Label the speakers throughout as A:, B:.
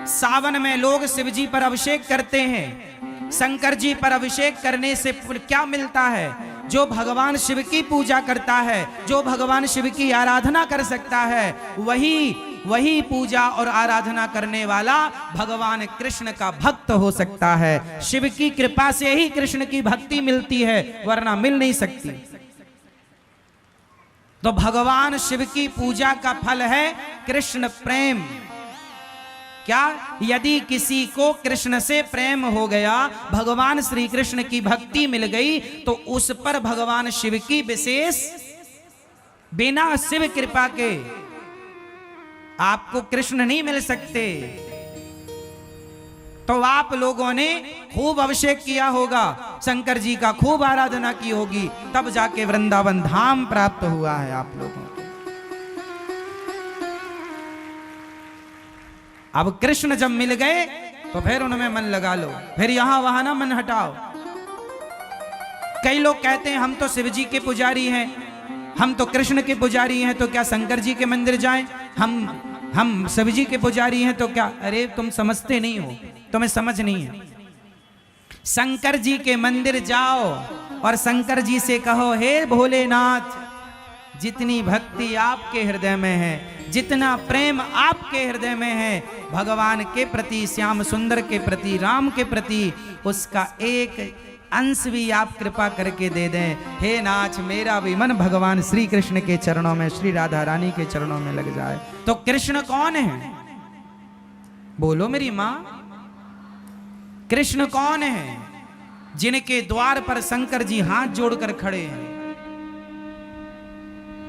A: सावन में लोग शिव जी पर अभिषेक करते हैं। शंकर जी पर अभिषेक करने से क्या मिलता है? जो भगवान शिव की पूजा करता है, जो भगवान शिव की आराधना कर सकता है, वही पूजा और आराधना करने वाला भगवान कृष्ण का भक्त हो सकता है। शिव की कृपा से ही कृष्ण की भक्ति मिलती है, वरना मिल नहीं सकती। तो भगवान शिव की पूजा का फल है कृष्ण प्रेम। क्या? यदि किसी को कृष्ण से प्रेम हो गया, भगवान श्री कृष्ण की भक्ति मिल गई, तो उस पर भगवान शिव की विशेष, बिना शिव कृपा के आपको कृष्ण नहीं मिल सकते। तो आप लोगों ने खूब अभिषेक किया होगा, शंकर जी का खूब आराधना की होगी, तब जाके वृंदावन धाम प्राप्त हुआ है आप लोगों को। अब कृष्ण जब मिल गए तो फिर उनमें मन लगा लो, फिर यहां वहां ना मन हटाओ। कई लोग कहते हैं हम तो शिव जी के पुजारी हैं, हम तो कृष्ण के पुजारी हैं, तो क्या शंकर जी के मंदिर जाएं? हम शिव जी के पुजारी हैं तो क्या? अरे तुम समझते नहीं हो, तुम्हें समझ नहीं है। शंकर जी के मंदिर जाओ और शंकर जी से कहो, हे भोलेनाथ, जितनी भक्ति आपके हृदय में है, जितना प्रेम आपके हृदय में है भगवान के प्रति, श्याम सुंदर के प्रति, राम के प्रति, उसका एक अंश भी आप कृपा करके दे दें। हे नाथ, मेरा भी मन भगवान श्री कृष्ण के चरणों में, श्री राधा रानी के चरणों में लग जाए। तो कृष्ण कौन है? बोलो मेरी मां, कृष्ण कौन है? जिनके द्वार पर शंकर जी हाथ जोड़कर खड़े हैं।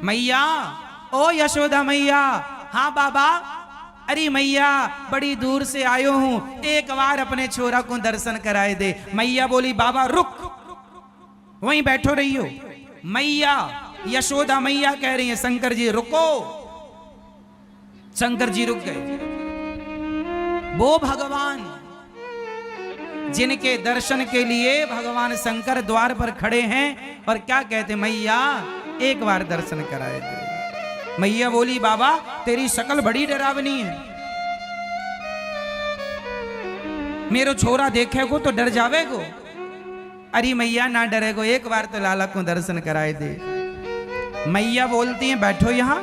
A: मैया, ओ यशोदा मैया। हाँ बाबा। अरे मैया, बड़ी दूर से आयो हूं, एक बार अपने छोरा को दर्शन कराए दे। मैया बोली, बाबा रुक, वहीं बैठो रही हो। मैया, यशोदा मैया कह रही है, शंकर जी रुको। शंकर जी रुक गए। वो भगवान जिनके दर्शन के लिए भगवान शंकर द्वार पर खड़े हैं और क्या कहते, मैया एक बार दर्शन कराए दे। मैया बोली, बाबा तेरी शक्ल बड़ी डरावनी है, मेरो छोरा देखेगो तो डर जावेगो। अरे मैया ना डरेगो, एक बार तो लाला को दर्शन कराए दे। मैया बोलती हैं, बैठो यहां,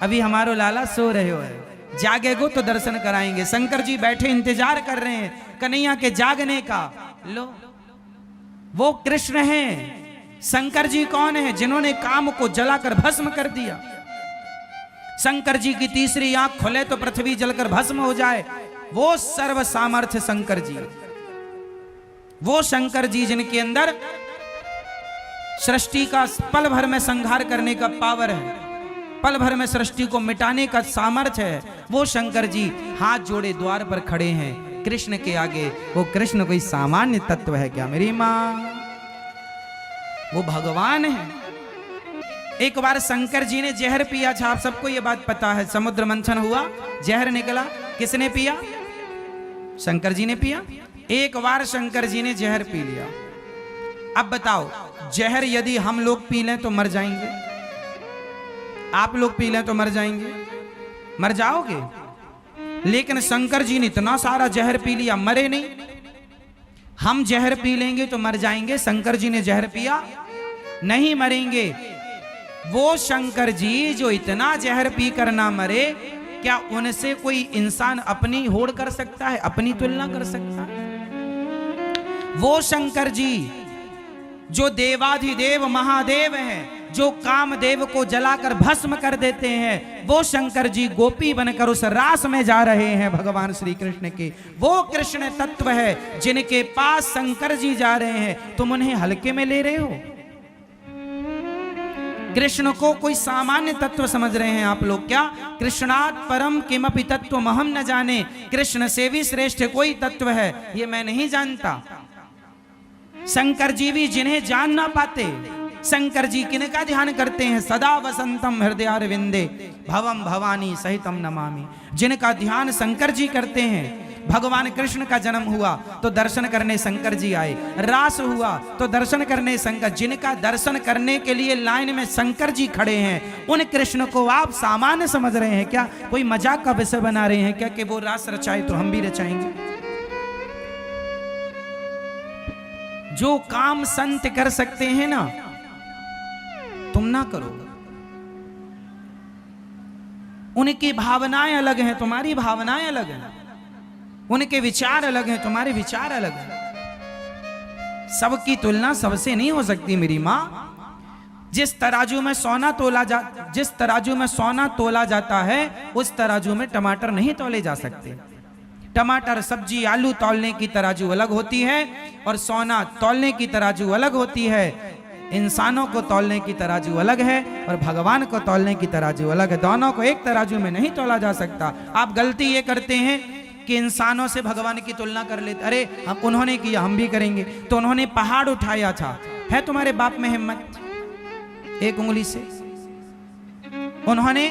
A: अभी हमारो लाला सो रहे हो है, जागेगो तो दर्शन कराएंगे। शंकर जी बैठे इंतजार कर रहे हैं कन्हैया के जागने का। लो, वो कृष्ण हैं। शंकर जी कौन है? जिन्होंने काम को जलाकर भस्म कर दिया। शंकर जी की तीसरी आंख खुले तो पृथ्वी जलकर भस्म हो जाए, वो सर्व सामर्थ्य शंकर जी। वो शंकर जी जिनके अंदर सृष्टि का पल भर में संहार करने का पावर है, पल भर में सृष्टि को मिटाने का सामर्थ्य है। वो शंकर जी हाथ जोड़े द्वार पर खड़े हैं कृष्ण के आगे। वो कृष्ण कोई सामान्य तत्व है क्या मेरी मां? वो भगवान है। एक बार शंकर जी ने जहर पिया था, आप सबको ये बात पता है। समुद्र मंथन हुआ, जहर निकला, किसने पिया? शंकर जी ने पिया। एक बार शंकर जी ने जहर पी लिया। अब बताओ, जहर यदि हम लोग पी लें तो मर जाएंगे? आप लोग पी लें तो मर जाएंगे? मर जाओगे। लेकिन शंकर जी ने इतना सारा जहर पी लिया, मरे नहीं। हम जहर पी लेंगे तो मर जाएंगे, शंकर जी ने जहर पिया, नहीं मरेंगे। वो शंकर जी जो इतना जहर पी कर ना मरे, क्या उनसे कोई इंसान अपनी होड़ कर सकता है, अपनी तुलना कर सकता है? वो शंकर जी जो देवाधिदेव महादेव हैं, जो कामदेव को जलाकर भस्म कर देते हैं, वो शंकर जी गोपी बनकर उस रास में जा रहे हैं भगवान श्री कृष्ण के। वो कृष्ण तत्व है जिनके पास शंकर जी जा रहे हैं, तुम उन्हें हल्के में ले रहे हो। कृष्ण को कोई सामान्य तत्व समझ रहे हैं आप लोग क्या? कृष्णात् परम किमपि तत्व महम न जाने। कृष्ण से भी श्रेष्ठ कोई तत्व है ये मैं नहीं जानता। शंकर जी भी जिन्हें जान ना पाते, शंकर जी किनका ध्यान करते हैं? सदा वसंतम हृदयारविंदे भवम भवानी सहितम नमामि। जिनका ध्यान शंकर जी करते हैं, भगवान कृष्ण का जन्म हुआ तो दर्शन करने शंकर जी आए, रास हुआ तो दर्शन करने शंकर, जिनका दर्शन करने के लिए लाइन में शंकर जी खड़े हैं, उन कृष्ण को आप सामान्य समझ रहे हैं क्या? कोई मजाक का विषय बना रहे हैं क्या कि वो रास रचाए तो हम भी रचाएंगे? जो काम संत कर सकते हैं ना, तुम ना करो। उनकी भावनाएं अलग हैं, तुम्हारी भावनाएं अलग हैं। उनके विचार अलग हैं, तुम्हारे विचार अलग हैं। सबकी तुलना सबसे नहीं हो सकती मेरी माँ। जिस तराजू में सोना तोला जाता है, उस तराजू में टमाटर नहीं तोले जा सकते। टमाटर, सब्जी, आलू तौलने की तराजू अलग होती है और सोना तौलने की तराजू अलग होती है। इंसानों को तौलने की तराजू अलग है और भगवान को तौलने की तराजू अलग है। दोनों को एक तराजू में नहीं तोला जा सकता। आप गलती ये करते हैं कि इंसानों से भगवान की तुलना कर लेते। अरे हम, उन्होंने किया हम भी करेंगे। तो उन्होंने पहाड़ उठाया था, है तुम्हारे बाप में हिम्मत? एक उंगली से उन्होंने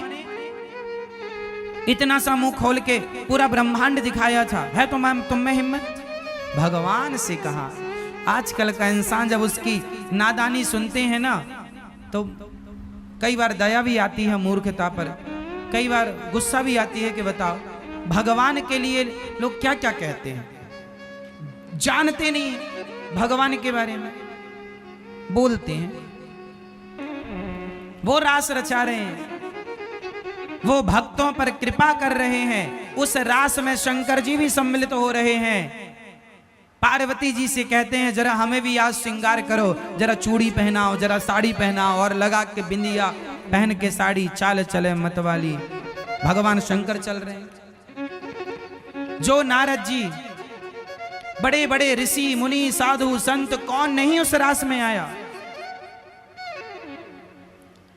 A: इतना सा मुंह खोल के पूरा ब्रह्मांड दिखाया था, है तुम में हिम्मत? भगवान से कहा। आजकल का इंसान जब उसकी नादानी सुनते हैं ना, तो कई बार दया भी आती है मूर्खता पर, कई बार गुस्सा भी आती है कि बताओ भगवान के लिए लोग क्या क्या कहते हैं, जानते नहीं भगवान के बारे में, बोलते हैं। वो रास रचा रहे हैं, वो भक्तों पर कृपा कर रहे हैं। उस रास में शंकर जी भी सम्मिलित हो रहे हैं। पार्वती जी से कहते हैं जरा हमें भी आज श्रृंगार करो, जरा चूड़ी पहनाओ, जरा साड़ी पहनाओ, और लगा के बिंदिया पहन के साड़ी, चाल चले मतवाली। भगवान शंकर चल रहे हैं। जो नारद जी, बड़े बड़े ऋषि मुनि साधु संत, कौन नहीं उस रास में आया?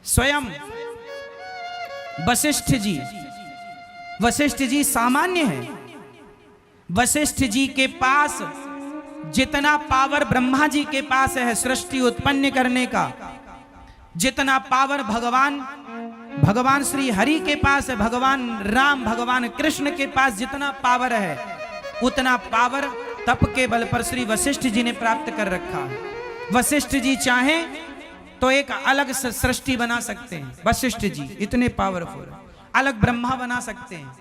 A: स्वयं वशिष्ठ जी। वशिष्ठ जी सामान्य है। वशिष्ठ जी के पास जितना पावर ब्रह्मा जी के पास है सृष्टि उत्पन्न करने का, जितना पावर भगवान श्री हरि के पास है, भगवान राम, भगवान कृष्ण के पास जितना पावर है, उतना पावर तप के बल पर श्री वशिष्ठ जी ने प्राप्त कर रखा है। वशिष्ठ जी चाहें तो एक अलग सृष्टि बना सकते हैं। वशिष्ठ जी इतने पावरफुल, अलग ब्रह्मा बना सकते हैं,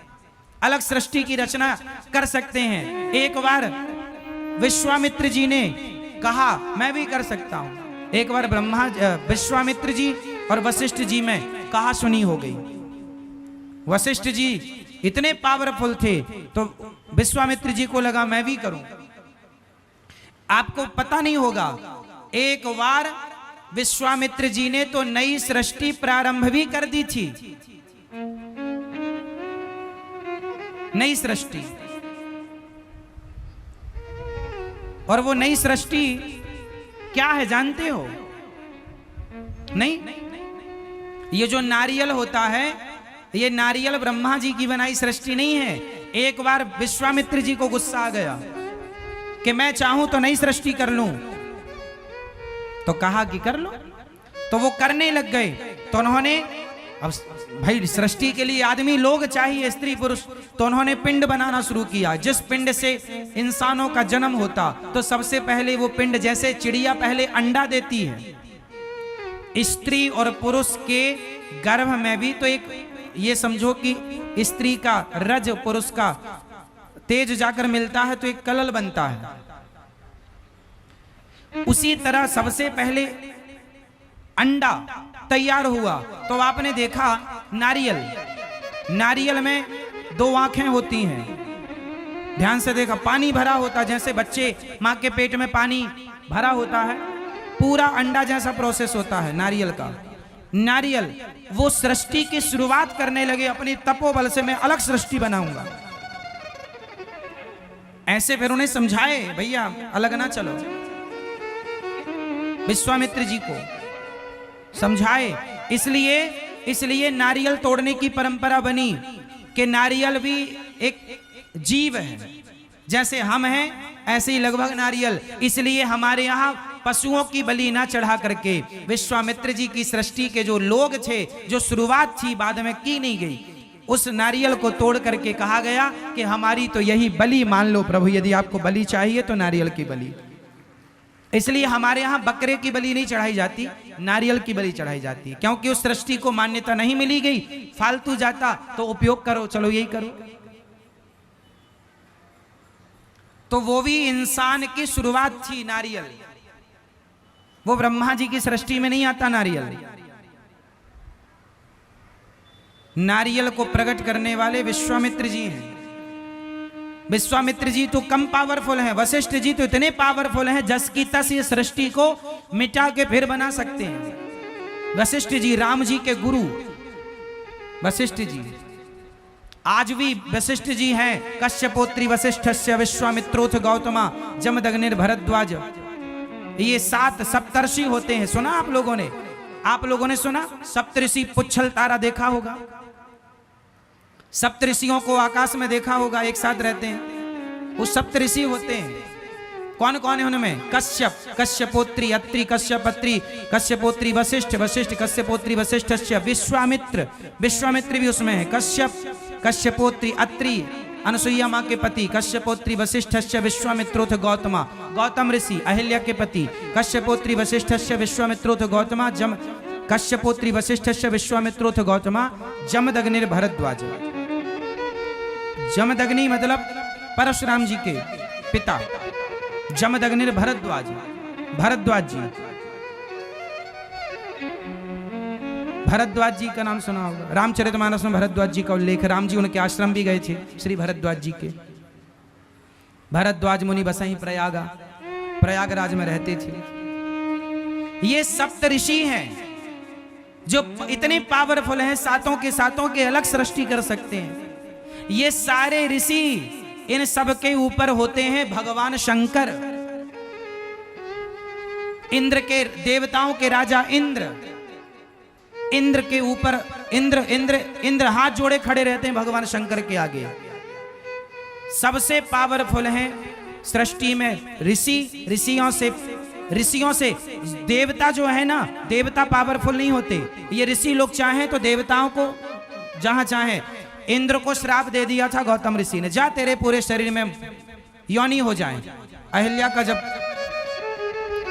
A: अलग सृष्टि की रचना कर सकते हैं। एक बार विश्वामित्र जी ने कहा मैं भी कर सकता हूं। एक बार विश्वामित्र जी और वशिष्ठ जी में कहा सुनी हो गई। वशिष्ठ जी इतने पावरफुल थे तो विश्वामित्र जी को लगा मैं भी करूं। आपको पता नहीं होगा, एक बार विश्वामित्र जी ने तो नई सृष्टि प्रारंभ भी कर दी थी। नई सृष्टि, और वो नई सृष्टि क्या है जानते हो? नहीं, ये जो नारियल होता है, ये नारियल ब्रह्मा जी की बनाई सृष्टि नहीं है। एक बार विश्वामित्र जी को गुस्सा आ गया कि मैं चाहूं तो नई सृष्टि कर लूं, तो कहा कि कर लो। तो वो करने लग गए। तो उन्होंने, अब भाई सृष्टि के लिए आदमी लोग चाहिए, स्त्री पुरुष, तो उन्होंने पिंड बनाना शुरू किया। जिस पिंड से इंसानों का जन्म होता, तो सबसे पहले वो पिंड, जैसे चिड़िया पहले अंडा देती है, स्त्री और पुरुष के गर्भ में भी तो एक, ये समझो कि स्त्री का रज, पुरुष का तेज जाकर मिलता है तो एक कलल बनता है। उसी तरह सबसे पहले अंडा तैयार हुआ। तो आपने देखा नारियल में दो आंखें होती हैं, ध्यान से देखा, पानी भरा होता, जैसे बच्चे मां के पेट में पानी भरा होता है, पूरा अंडा जैसा प्रोसेस होता है नारियल का। नारियल वो सृष्टि की शुरुआत करने लगे, अपनी तपोबल से मैं अलग सृष्टि बनाऊंगा। ऐसे फिर उन्हें समझाए भैया अलग ना चलो, विश्वामित्र जी को समझाए। इसलिए नारियल तोड़ने की परंपरा बनी कि नारियल भी एक जीव है, जैसे हम हैं ऐसे ही लगभग नारियल। इसलिए हमारे यहाँ पशुओं की बलि ना चढ़ा करके विश्वामित्र जी की सृष्टि के जो लोग थे, जो शुरुआत थी बाद में की नहीं गई, उस नारियल को तोड़ करके कहा गया कि हमारी तो यही बलि मान लो प्रभु, यदि आपको बलि चाहिए तो नारियल की बलि। इसलिए हमारे यहाँ बकरे की बलि नहीं चढ़ाई जाती, नारियल की बलि चढ़ाई जाती है, क्योंकि उस सृष्टि को मान्यता नहीं मिली गई। फालतू जाता तो उपयोग करो, चलो यही करो। तो वो भी इंसान की शुरुआत थी नारियल, वो ब्रह्मा जी की सृष्टि में नहीं आता नारियल। नारियल को प्रकट करने वाले विश्वामित्र जी हैं। विश्वामित्र जी तो कम पावरफुल हैं, वशिष्ठ जी तो इतने पावरफुल हैं जस की तस ये सृष्टि को मिटा के फिर बना सकते हैं। वशिष्ठ जी राम जी के गुरु वशिष्ठ जी, आज भी वशिष्ठ जी हैं। कश्यपोत्री वशिष्ठस्य विश्वामित्रोथ गौतमा जमदग्निर भरद्वाज। ये 7 सप्तर्षि होते हैं, सुना आप लोगों ने? आप लोगों ने सुना? सप्तऋषि पुच्छल तारा देखा होगा, सप्तऋषियों को आकाश में देखा होगा, एक साथ रहते हैं, वो सप्तऋषि होते हैं। कौन कौन है उनमें? कश्यप, कश्यपोत्री, अत्रि कश्यपत्री, कश्यपोत्री वशिष्ठ, वशिष्ठ कश्यपोत्री वशिष्ठस्य, विश्वामित्र, विश्वामित्र भी उसमें है। कश्यप, कश्यपोत्री अत्रि, अनसुईया माँ के पति, कश्यपोत्री वशिष्ठस्य विश्वामित्रोथ गौतमा, गौतम ऋषि अहिल्या के पति, कश्यपोत्री वशिष्ठस्य विश्वामित्रोथ गौतमा, कश्यपोत्री वशिष्ठस्य विश्वामित्रोथ गौतमा जमदग्निर भरद्वाज। जमदग्नि मतलब परशुराम जी के पिता, जमदग्निर भरद्वाज, भरद्वाज जी। भरद्वाज जी का नाम सुना होगा, रामचरितमानस में भरद्वाज जी का उल्लेख है। राम जी उनके आश्रम भी गए थे, श्री भरद्वाज जी के। भरद्वाज मुनि बसई प्रयागराज में रहते थे। ये सप्त ऋषि हैं जो इतने पावरफुल हैं, सातों के अलग सृष्टि कर सकते हैं। ये सारे ऋषि, इन सब के ऊपर होते हैं भगवान शंकर, इंद्र के, देवताओं के राजा इंद्र। इंद्र के ऊपर इंद्र हाथ जोड़े खड़े रहते हैं भगवान शंकर के आगे। सबसे पावरफुल हैं सृष्टि में ऋषि। ऋषियों से देवता जो है ना, देवता पावरफुल नहीं होते। ये ऋषि लोग चाहें तो देवताओं को जहां चाहें, इंद्र को श्राप दे दिया था गौतम ऋषि ने, जा तेरे पूरे शरीर में योनि हो जाए। अहिल्या का जब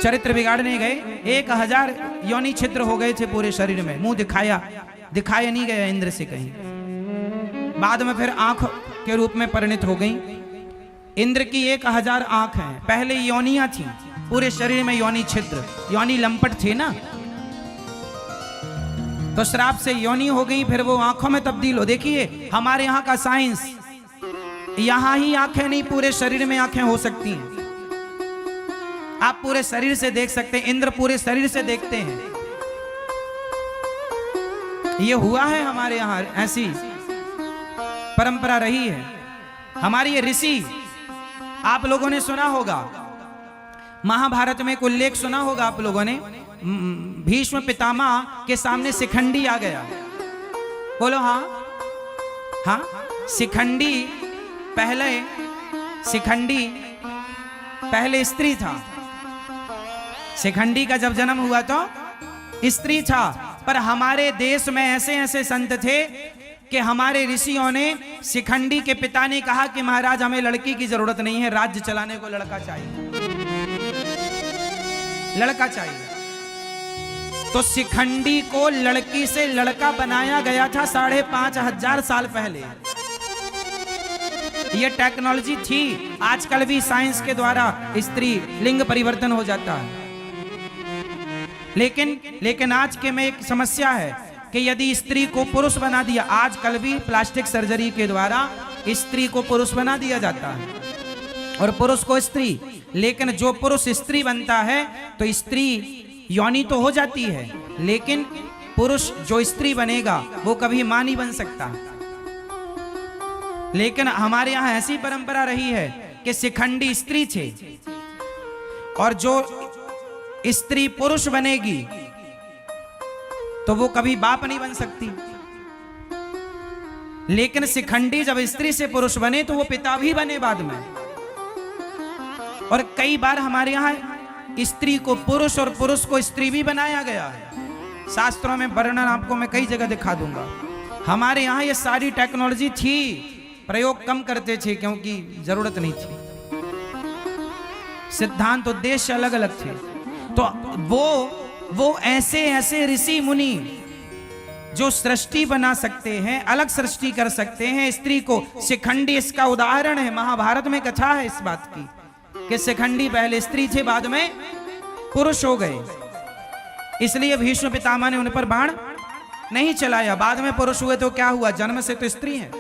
A: चरित्र बिगाड़ने गए, 1000 योनि छिद्र हो गए थे पूरे शरीर में, मुंह दिखाया नहीं गया इंद्र से कहीं। बाद में फिर आंख के रूप में परिणित हो गई। इंद्र की 1000 आंख हैं, पहले योनियां थी, पूरे शरीर में योनि छिद्र, योनि लंपट थे ना, तो श्राप से योनि हो गई, फिर वो आंखों में तब्दील हो। देखिए हमारे यहाँ का साइंस, यहां ही आंखें नहीं, पूरे शरीर में आंखें हो सकती हैं। आप पूरे शरीर से देख सकते हैं, इंद्र पूरे शरीर से देखते हैं। ये हुआ है हमारे यहाँ, ऐसी परंपरा रही है हमारी। ये ऋषि, आप लोगों ने सुना होगा, महाभारत में एक उल्लेख सुना होगा आप लोगों ने, भीष्म पितामह के सामने शिखंडी आ गया। बोलो हाँ हाँ। शिखंडी पहले स्त्री था। शिखंडी का जब जन्म हुआ तो स्त्री था, पर हमारे देश में ऐसे ऐसे संत थे कि हमारे ऋषियों ने, शिखंडी के पिता ने कहा कि महाराज हमें लड़की की जरूरत नहीं है, राज्य चलाने को लड़का चाहिए, लड़का चाहिए। तो शिखंडी को लड़की से लड़का बनाया गया था 5500 साल पहले। यह टेक्नोलॉजी थी। आजकल भी साइंस के द्वारा स्त्री लिंग परिवर्तन हो जाता है, लेकिन आज के में एक समस्या है कि यदि स्त्री को पुरुष बना दिया, आजकल भी प्लास्टिक सर्जरी के द्वारा स्त्री को पुरुष बना दिया जाता है और पुरुष को स्त्री। लेकिन जो पुरुष स्त्री बनता है तो स्त्री योनि तो हो जाती है, लेकिन पुरुष जो स्त्री बनेगा वो कभी मां नहीं बन सकता। लेकिन हमारे यहाँ ऐसी परंपरा रही है कि शिखंडी स्त्री थे और जो स्त्री पुरुष बनेगी तो वो कभी बाप नहीं बन सकती। लेकिन शिखंडी जब स्त्री से पुरुष बने तो वो पिता भी बने बाद में। और कई बार हमारे यहाँ स्त्री को पुरुष और पुरुष को स्त्री भी बनाया गया है। शास्त्रों में वर्णन आपको मैं कई जगह दिखा दूंगा। हमारे यहाँ ये सारी टेक्नोलॉजी थी, प्रयोग कम करते थे क्योंकि जरूरत नहीं थी, सिद्धांत उद्देश्य अलग अलग थे। तो वो ऐसे ऐसे ऋषि मुनि जो सृष्टि बना सकते हैं, अलग सृष्टि कर सकते हैं। स्त्री को शिखंडी इसका उदाहरण है। महाभारत में कथा है इस बात की कि शिखंडी पहले स्त्री थे, बाद में पुरुष हो गए, इसलिए भीष्म पितामह ने उन पर बाण नहीं चलाया। बाद में पुरुष हुए तो क्या हुआ, जन्म से तो स्त्री है।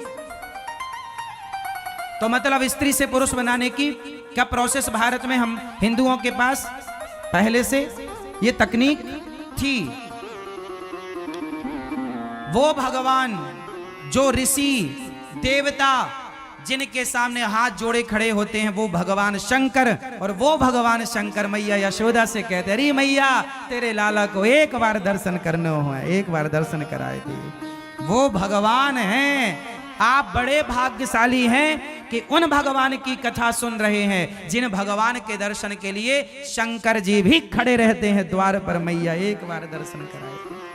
A: तो मतलब स्त्री से पुरुष बनाने की क्या प्रोसेस भारत में हम हिंदुओं के पास पहले से ये तकनीक थी। वो भगवान जो ऋषि देवता जिनके सामने हाथ जोड़े खड़े होते हैं, वो भगवान शंकर। और वो भगवान शंकर मैया यशोदा से कहते, अरे मैया तेरे लाला को एक बार दर्शन करना हो, एक बार दर्शन कराए थे। वो भगवान हैं। आप बड़े भाग्यशाली हैं कि उन भगवान की कथा सुन रहे हैं जिन भगवान के दर्शन के लिए शंकर जी भी खड़े रहते हैं द्वार पर। मैया एक बार दर्शन कराए थे।